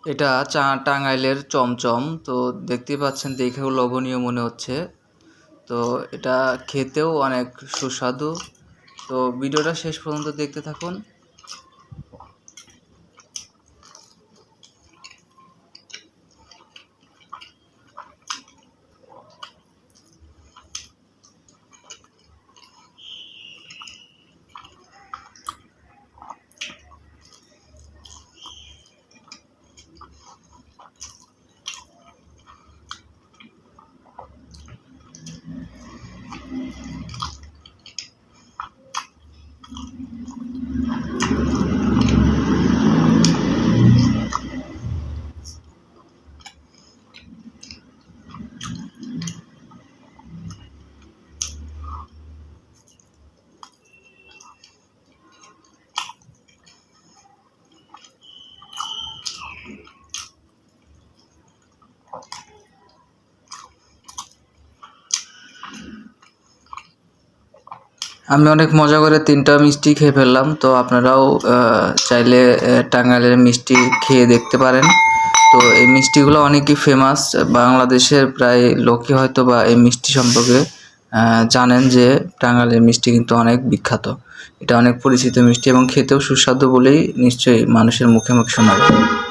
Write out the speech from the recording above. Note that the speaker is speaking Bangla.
এটা টাঙ্গাইলের চমচম। তো দেখতেই পাচ্ছেন, দেখেও লোভনীয় মনে হচ্ছে। তো এটা খেতেও অনেক সুস্বাদু। তো ভিডিওটা শেষ পর্যন্ত দেখতে থাকুন। আমি অনেক মজা করে 3টা মিষ্টি খেয়ে ফেললাম। তো আপনারাও চাইলে টাঙ্গাইলের মিষ্টি খেয়ে দেখতে পারেন। তো এই মিষ্টিগুলো অনেকই ফেমাস। বাংলাদেশের প্রায় লোকই হয়তো বা এই মিষ্টি সম্পর্কে জানেন যে টাঙ্গাইলের মিষ্টি কিন্তু অনেক বিখ্যাত। এটা অনেক পরিচিত মিষ্টি এবং খেতেও সুস্বাদু বলেই নিশ্চয়ই মানুষের মুখে মুখে শোনা যায়।